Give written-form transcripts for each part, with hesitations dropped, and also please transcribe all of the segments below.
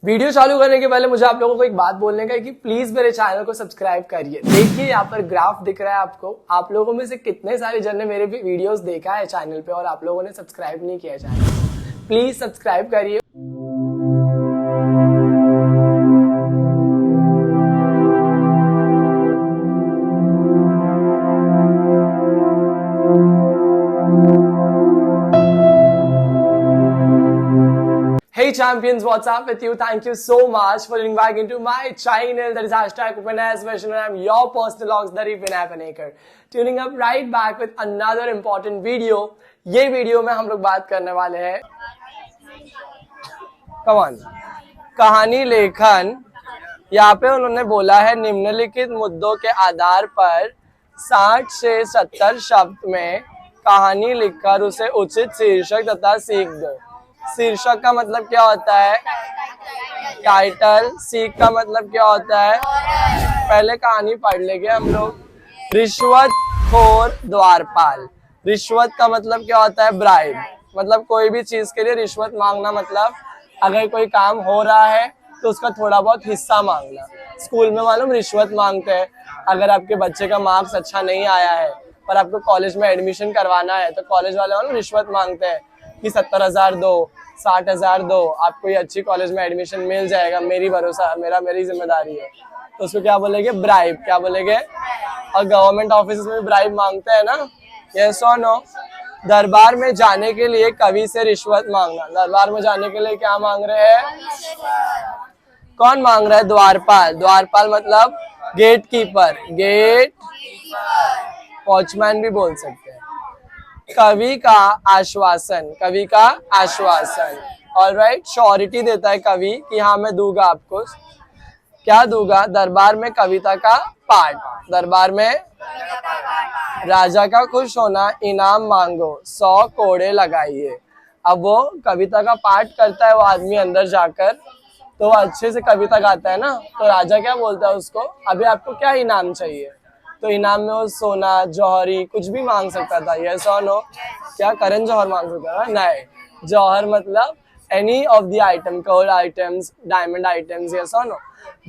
Video चालू करने के पहले मुझे आप लोगों को एक बात बोलने का है कि प्लीज मेरे चैनल को सब्सक्राइब करिए। देखिए यहाँ पर ग्राफ दिख रहा है आपको, आप लोगों में से कितने सारे जन ने मेरे वीडियोस देखा है चैनल पे और आप लोगों ने सब्सक्राइब नहीं किया चैनल। प्लीज सब्सक्राइब करिए। Hey champions, what's up with you? Thank you so much for getting back into my channel. That is #Vinay and I'm your personal auxiliary Vinay Panikar. Tuning up right back with another important video. ये video में हम लोग बात करने वाले हैं कहानी लेखन। यहाँ पे उन्होंने बोला है निम्नलिखित मुद्दों के आधार पर 60 से 70 शब्द में कहानी लिखकर उसे उचित शीर्षक तथा सीख दो। शीर्षक का मतलब क्या होता है? टाइटल। सीख का मतलब क्या होता है? पहले कहानी पढ़ लेंगे हम लोग। रिश्वतखोर द्वारपाल। रिश्वत का मतलब क्या होता है? ब्राइब। मतलब कोई भी चीज के लिए रिश्वत मांगना, मतलब अगर कोई काम हो रहा है तो उसका थोड़ा बहुत हिस्सा मांगना। स्कूल में मालूम रिश्वत मांगते हैं। अगर आपके बच्चे का मार्क्स अच्छा नहीं आया है पर आपको कॉलेज में एडमिशन करवाना है तो कॉलेज वाले मालूम रिश्वत मांगते हैं कि 70,000 दो, 60,000 दो, आपको ये अच्छी कॉलेज में एडमिशन मिल जाएगा, मेरी भरोसा, मेरी जिम्मेदारी है। तो उसको क्या बोलेंगे? ब्राइब। क्या बोलेंगे? और गवर्नमेंट ऑफिस में ब्राइब मांगते हैं ना, यस और नो। दरबार में जाने के लिए कवि से रिश्वत मांगना। दरबार में जाने के लिए क्या मांग रहे हैं? कौन मांग रहा है? द्वारपाल। द्वारपाल मतलब गेट कीपर, गेट वॉचमैन भी बोल सकते हैं। कवि का आश्वासन। कवि का आश्वासन, ऑलराइट। श्योरिटी देता है कवि कि हाँ मैं दूंगा आपको। क्या दूंगा? दरबार में कविता का पाठ। दरबार में राजा का खुश होना, इनाम मांगो, 100 कोड़े लगाइए। अब वो कविता का पाठ करता है वो आदमी अंदर जाकर, तो वो अच्छे से कविता गाता है ना, तो राजा क्या बोलता है उसको, अभी आपको क्या इनाम चाहिए? तो इनाम में वो सोना, जौहरी कुछ भी मांग सकता था। यस और नो? क्या करण जौहर मांग सकता था? नहीं, जौहर मतलब any of the item, gold items, diamond items, yes और नो।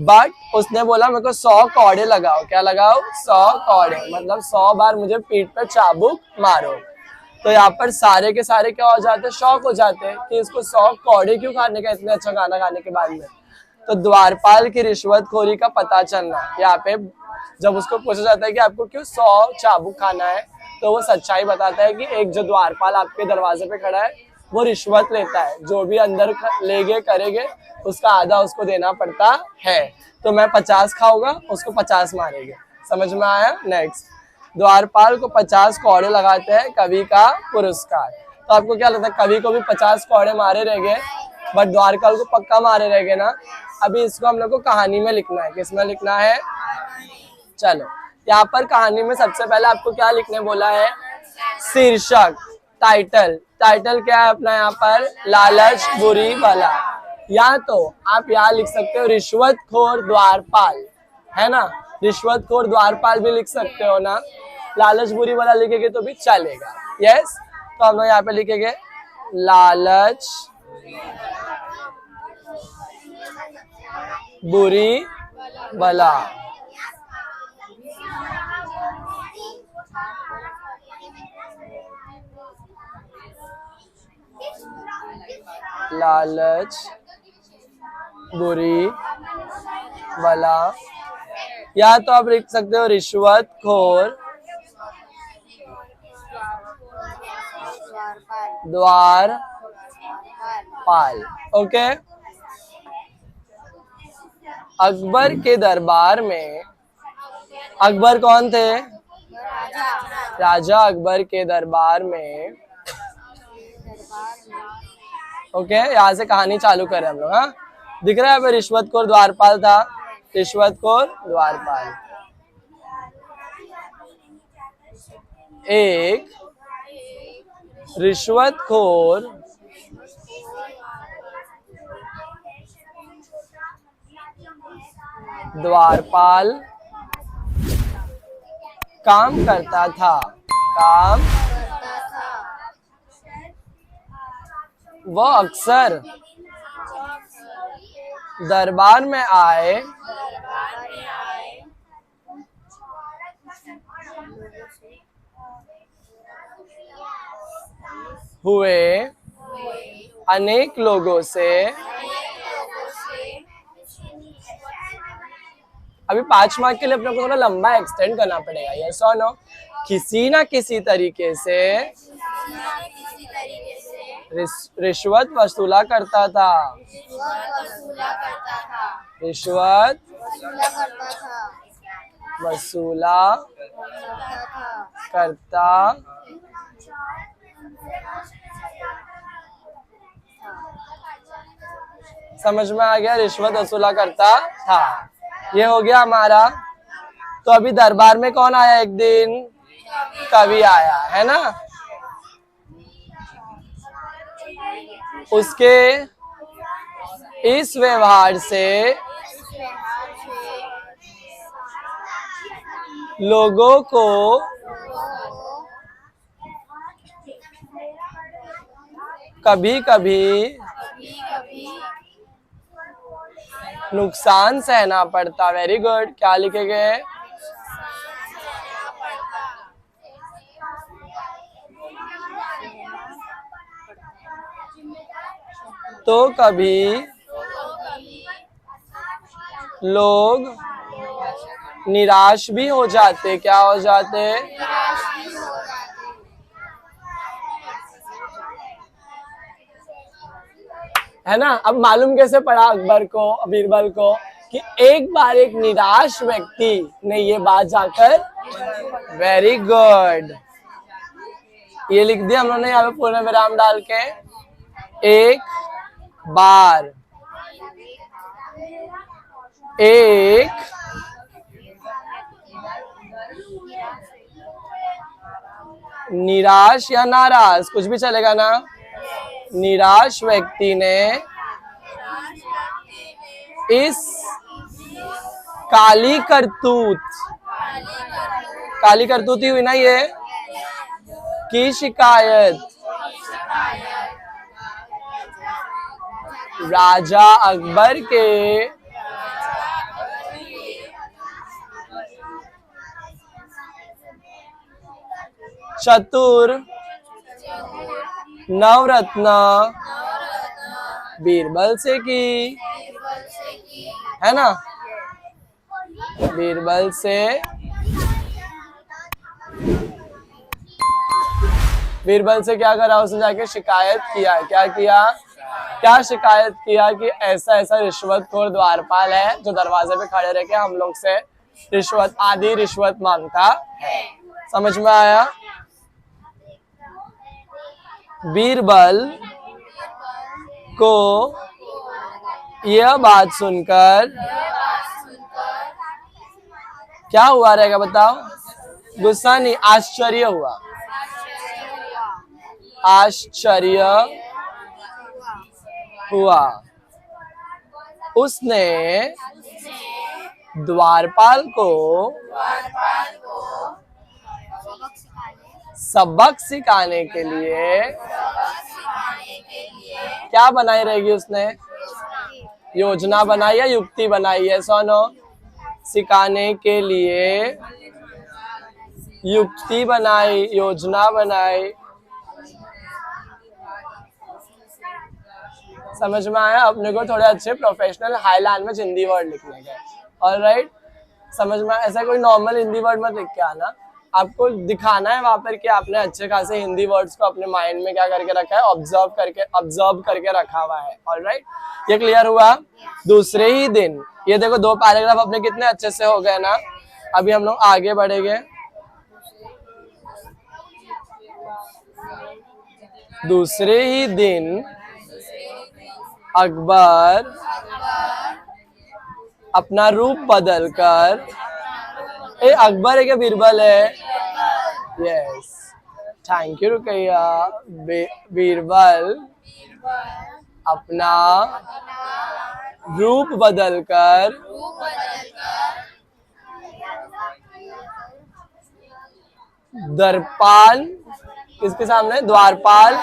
बट उसने बोला मेरे को 100 कौड़े लगाओ। क्या लगाओ? 100 कौड़े, मतलब 100 बार मुझे पीठ पर चाबुक मारो। तो यहाँ पर सारे के सारे क्या हो जाते हैं? शौक हो जाते हैं कि इसको 100 कौड़े क्यों खाने का, इतने अच्छा खाना खाने के बाद में। तो द्वारपाल की रिश्वतखोरी का पता चलना। यहाँ पे जब उसको पूछा जाता है कि आपको क्यों 100 चाबुक खाना है, तो वो सच्चाई बताता है कि एक जो द्वारपाल आपके दरवाजे पे खड़ा है वो रिश्वत लेता है। जो भी अंदर लेगे करेंगे उसका आधा उसको देना पड़ता है। तो मैं 50 खाऊंगा, उसको 50 मारेंगे। समझ में आया? नेक्स्ट, द्वारपाल को 50 कौड़े लगाते हैं कवि का पुरस्कार। तो आपको क्या लगता है? कवि को भी 50 कौड़े मारे रहेंगे, बट द्वारपाल को पक्का मारे रहेंगे ना। अभी इसको हम लोग को कहानी में लिखना है। किसमें लिखना है? चलो, यहाँ पर कहानी में सबसे पहले आपको क्या लिखने बोला है? शीर्षक, टाइटल। टाइटल क्या है अपना यहाँ पर? लालच बुरी बला। या तो आप यहाँ लिख सकते हो रिश्वतखोर द्वारपाल, है ना। रिश्वतखोर द्वारपाल भी लिख सकते हो ना। लालच बुरी बला लिखेंगे तो भी चलेगा। यस, तो हम लोग यहाँ पे लिखेंगे लालच बुरी बला। लालच बुरी बला। या तो आप लिख सकते हो रिश्वतखोर द्वारपाल। ओके। अकबर के दरबार में, अकबर कौन थे? राजा अकबर के दरबार में। ओके, यहाँ से कहानी चालू करें हम लोग। हाँ, दिख रहा है रिश्वतखोर द्वारपाल था। रिश्वतखोर द्वारपाल। एक रिश्वतखोर द्वारपाल काम करता था। वो अक्सर दरबार में आए हुए अनेक लोगों से। अभी 5 मार्क के लिए अपने को थोड़ा लंबा एक्सटेंड करना पड़ेगा। यस और नो? किसी ना किसी तरीके से रिश्वत वसूला करता था। रिश्वत वसूला करता समझ में आ गया? रिश्वत वसूला करता था। ये हो गया हमारा। तो अभी दरबार में कौन आया? एक दिन कवि आया, है ना? उसके इस व्यवहार से लोगों को कभी कभी नुकसान सहना पड़ता। Very good. क्या लिखे गए? तो कभी लोग निराश भी हो जाते। क्या हो जाते? है ना? अब मालूम कैसे पड़ा अकबर को, बीरबल को, कि एक बार एक निराश व्यक्ति ने ये बात जाकर। Very good. ये लिख दिया हम लोगों ने यहाँ पे पूर्ण विराम डाल के। एक बार एक निराश या नाराज कुछ भी चलेगा ना, निराश व्यक्ति ने इस काली करतूत ही हुई ना ये, की शिकायत राजा अकबर के चतुर नवरत्न बीरबल से की। है ना? बीरबल से क्या करा? उसने जाके शिकायत किया। क्या किया? क्या शिकायत किया? कि ऐसा ऐसा रिश्वतखोर द्वारपाल है जो दरवाजे पे खड़े रह के हम लोग से रिश्वत मांगता है। समझ में आया? बीरबल को यह बात सुनकर क्या हुआ रहेगा बताओ? गुस्सा नहीं, आश्चर्य हुआ। आश्चर्य हुआ। उसने द्वारपाल को सबक सिखाने के लिए क्या बनाई रहेगी? उसने योजना बनाई या युक्ति बनाई है? सोनो, सिखाने के लिए युक्ति बनाई, योजना बनाई। समझ में आया? अपने को थोड़े अच्छे professional high language Hindi word लिखने के। ऑलराइट, समझ में? ऐसा कोई नॉर्मल हिंदी वर्ड मत लिख के आना। आपको दिखाना है वहां पर कि आपने अच्छे खासे हिंदी वर्ड्स को अपने माइंड में क्या करके रखा है? ऑब्जर्व करके रखा हुआ है। ऑलराइट, ये क्लियर हुआ? दूसरे ही दिन ये देखो 2 पैराग्राफ अपने कितने अच्छे से हो गए ना। अभी हम लोग आगे बढ़ेंगे। दूसरे ही दिन अकबर अपना रूप बदलकर, अकबर है क्या बीरबल है? Yes, thank you Ruqaiya. Birbal अपना रूप बदलकर दरपाल किसके सामने? द्वारपाल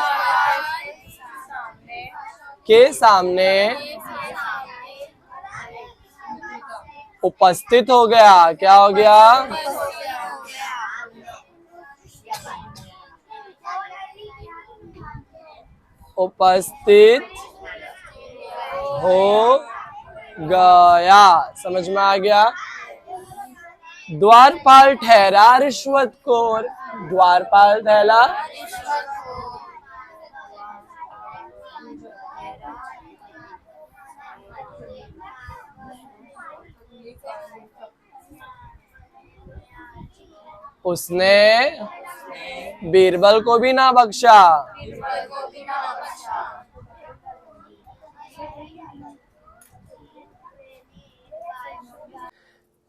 के सामने उपस्थित हो गया। क्या हो गया? उपस्थित हो गया। समझ में आ गया? द्वारपाल ठहरा रिश्वतखोर। द्वारपाल ठहरा उसने बीरबल को भी ना बख्शा।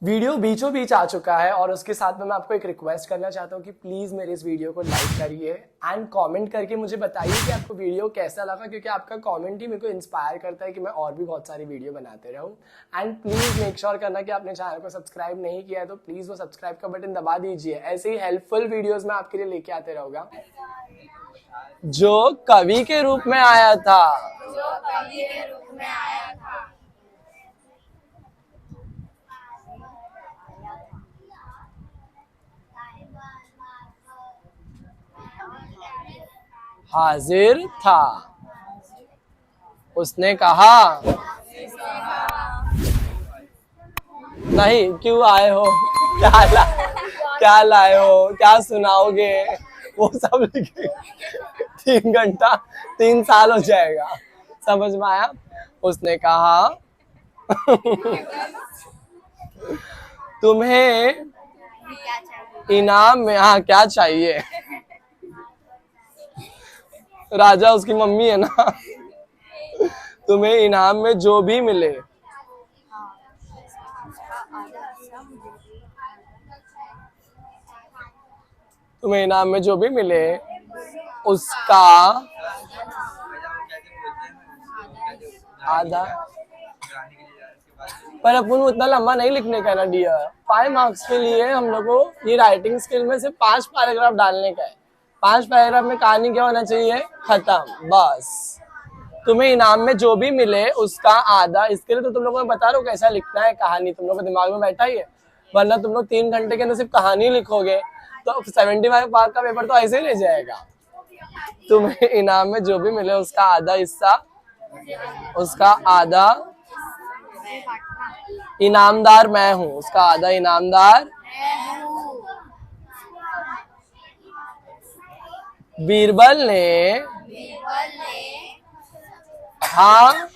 वीडियो बीचों बीच आ चुका है और उसके साथ में मैं आपको एक रिक्वेस्ट करना चाहता हूँ कि प्लीज मेरे इस वीडियो को लाइक करिए एंड कमेंट करके मुझे बताइए कि आपको वीडियो कैसा लगा, क्योंकि आपका कमेंट ही मेरे को इंस्पायर करता है कि मैं और भी बहुत सारी वीडियो बनाते रहूँ। एंड प्लीज मेक श्योर करना कि आपने चैनल को सब्सक्राइब नहीं किया है तो प्लीज वो सब्सक्राइब का बटन दबा दीजिए। ऐसे ही हेल्पफुल वीडियोज मैं आपके लिए लेके आते रहूंगा। जो कवि के रूप में आया था, हाजिर था। उसने कहा नहीं, क्यों आए हो, क्या लाए हो, क्या सुनाओगे, वो सब लिखे 3 घंटा 3 साल हो जाएगा। समझ में आया? उसने कहा तुम्हें इनाम में हाँ क्या चाहिए। राजा उसकी मम्मी है ना। तुम्हें इनाम में जो भी मिले तुम्हें इनाम में जो भी मिले उसका आधा। पर अपन उतना लंबा नहीं लिखने का ना डियर। 5 मार्क्स के लिए हम लोग को ये राइटिंग स्किल में सिर्फ 5 पैराग्राफ डालने का है। 5 पैराग्राफ में कहानी क्या होना चाहिए? खत्म, बस। तुम्हें इनाम में जो भी मिले उसका आधा। इसके लिए तो तुम लोगों को बता रहा हूँ कैसा लिखना है कहानी, तुम लोग के दिमाग में बैठा ही है। वरना तुम लोग 3 घंटे के अंदर सिर्फ कहानी लिखोगे तो 75 मार्क का पेपर तो ऐसे ही ले जाएगा। तुम्हें इनाम में जो भी मिले उसका आधा हिस्सा, उसका आधा इनामदार मैं हूँ, उसका आधा इनामदार। बीरबल ने हाँ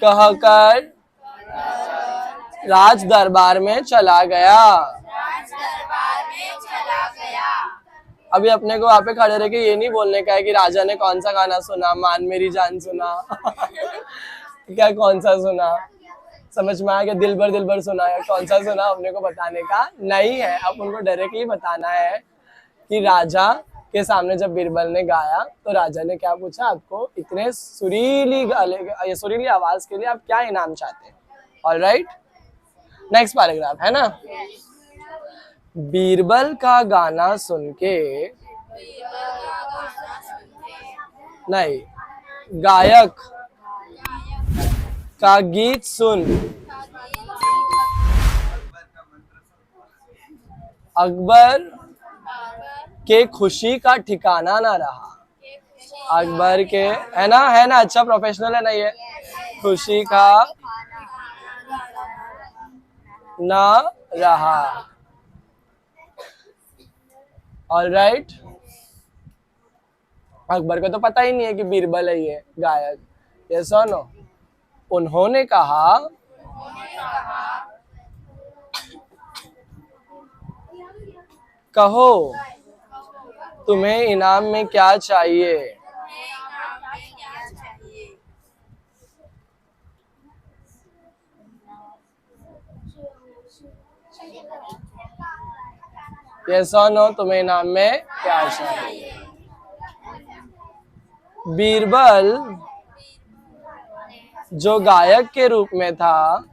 कहकर राज दरबार में चला गया। अभी अपने को वहां पे खड़े रह के ये नहीं बोलने का है कि राजा ने कौन सा गाना सुना, मान मेरी जान सुना क्या कौन सा सुना, समझ में आ गया? दिल भर सुना है, कौन सा सुना अपने को बताने का नहीं है। अब उनको डायरेक्टली बताना है कि राजा के सामने जब बीरबल ने गाया तो राजा ने क्या पूछा, आपको इतने सुरीली आवाज के लिए आप क्या इनाम चाहते हैं। ऑलराइट, नेक्स्ट पैराग्राफ है ना। बीरबल का गाना सुन के नहीं, गायक का गीत सुन अकबर के खुशी का ठिकाना ना रहा। अकबर के है ना, अच्छा प्रोफेशनल है ना ये। खुशी का ना रहा। ऑलराइट, अकबर को तो पता ही नहीं है कि बीरबल है ये गायक। ये सुनो, उन्होंने कहा कहो तुम्हें इनाम में क्या चाहिए। ये सुनो, तुम्हें इनाम में क्या चाहिए। बीरबल जो गायक के रूप में था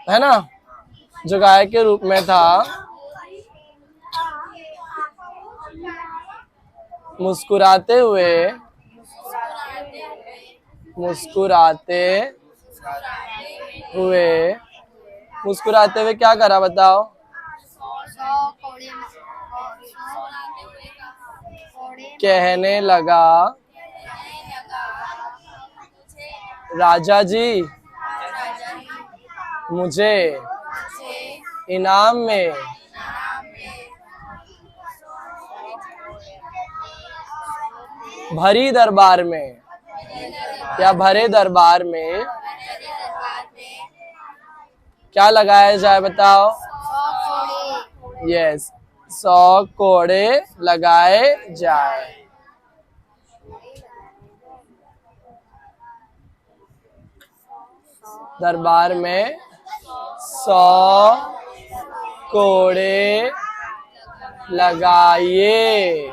है ना, जो गायक के रूप में था मुस्कुराते हुए, मुस्कुराते हुए, मुस्कुराते हुए क्या करा बताओ? कहने लगा, राजा जी मुझे इनाम में भरी दरबार में या भरे दरबार में क्या लगाया जाए बताओ? यस, 100 कोड़े लगाए जाए। दरबार में 100 कोड़े लगाइए।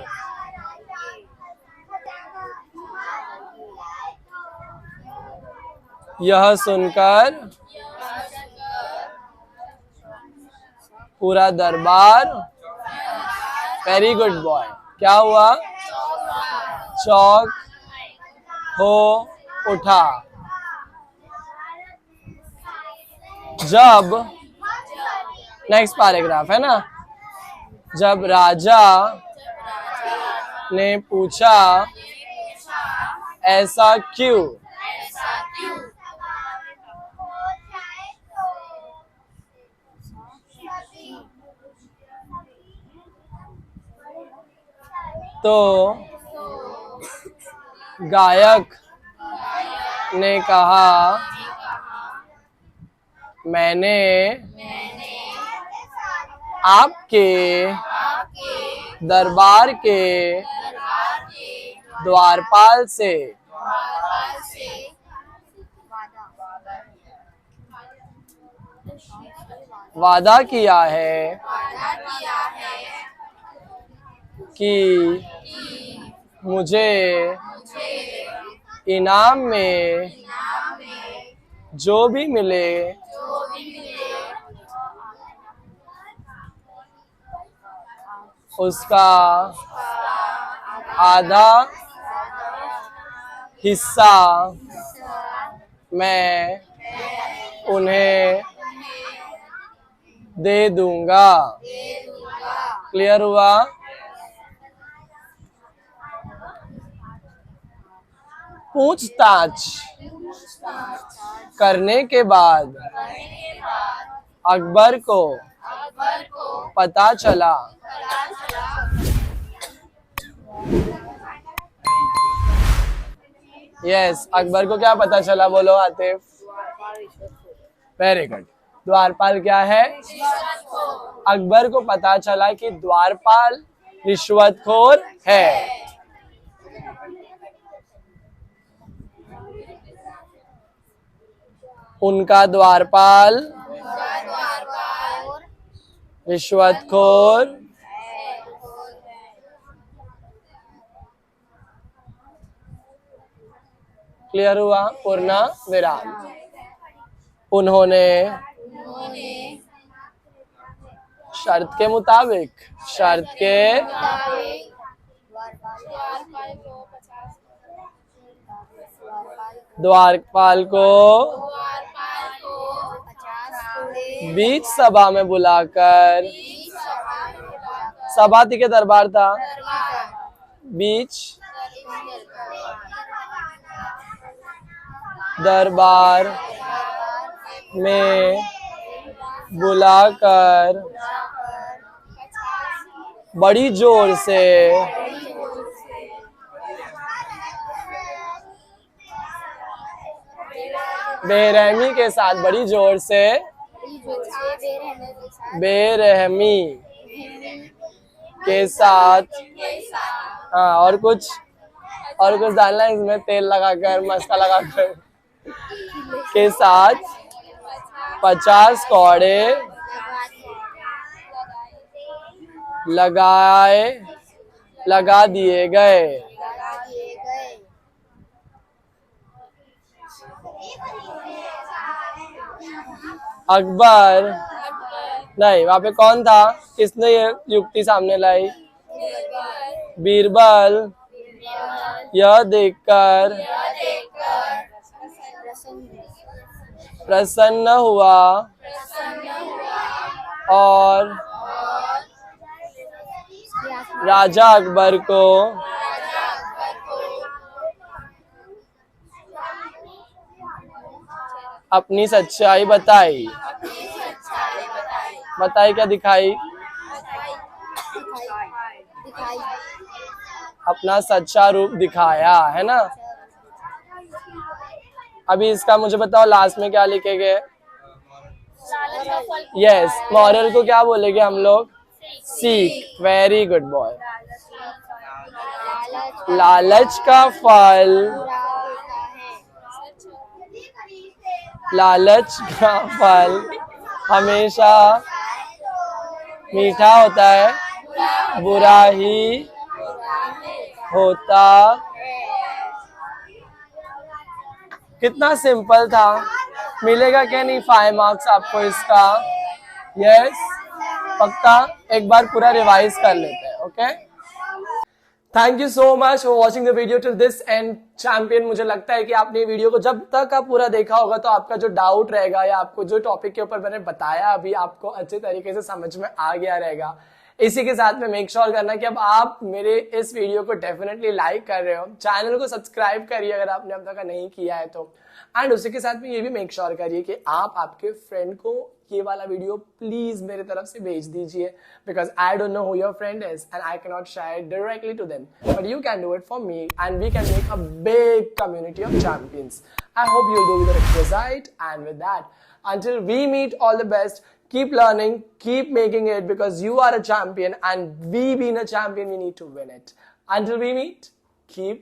यह सुनकर पूरा दरबार, वेरी गुड बॉय, क्या हुआ? चौक हो उठा। जब, नेक्स्ट पैराग्राफ है ना, जब राजा ने पूछा ऐसा क्यों, तो गायक ने कहा मैंने आपके दरबार के द्वारपाल से वादा किया है कि मुझे इनाम में जो भी मिले उसका आधा हिस्सा मैं उन्हें दे दूंगा। क्लियर हुआ? पूछताछ करने के बाद अकबर को पता चला यस, अकबर को क्या पता चला? बोलो आतिफ। Very good. द्वारपाल क्या है? अकबर को पता चला कि द्वारपाल रिश्वतखोर है। उनका द्वारपाल रिश्वतखोर क्लियर हुआ? पूर्ण विराम। उन्होंने शर्त के मुताबिक, शर्त के द्वारपाल को बीच सभा में बुलाकर, सभा के दरबार था, बीच दरबार में बुलाकर बड़ी जोर से बेरहमी के साथ, बड़ी जोर से बेरहमी के साथ, हाँ और कुछ डालना है इसमें, तेल लगाकर, मसाला लगाकर, के साथ 50 कौड़े लगा दिए गए। अकबर, नहीं वहां पे कौन था? किसने ये युक्ति सामने लाई? बीरबल यह देखकर प्रसन्न हुआ और राजा अकबर को अपनी सच्चाई बताई। बताई क्या दिखाई? अपना सच्चा रूप दिखाया, है ना। अभी इसका मुझे बताओ लास्ट में क्या लिखेंगे? यस, मॉरल को क्या बोलेंगे हम लोग? सीख। Very good boy. लालच का फल, लालच का फल हमेशा मीठा होता है, बुरा ही होता। कितना सिंपल था। मिलेगा क्या नहीं 5 मार्क्स आपको इसका? यस, पक्का। एक बार पूरा रिवाइज कर लेते हैं। Okay, thank you so much for watching the video till this and champion. मुझे लगता है कि आपने वीडियो को जब तक आप पूरा देखा होगा तो आपका जो डाउट रहेगा या आपको जो टॉपिक के ऊपर मैंने बताया अभी आपको अच्छे तरीके से समझ में आ गया रहेगा। इसी के साथ में मेक श्योर करना कि अब आप मेरे इस वीडियो को डेफिनेटली लाइक कर रहे हो, चैनल को सब्सक्राइब करिए अगर आपने अब तक नहीं किया है तो। एंड उसी के साथ में ये भी मेक श्योर करिए कि आप आपके फ्रेंड को ये वाला वीडियो प्लीज मेरे तरफ से भेज दीजिए, because I don't know who your friend is and I can not share directly to them, but you can do it for me and we can make a big community of champions. I hope you do the requisite and with that until we meet, all the best. Keep learning, keep making it, because you are a champion and we being a champion, we need to win it. Until we meet, keep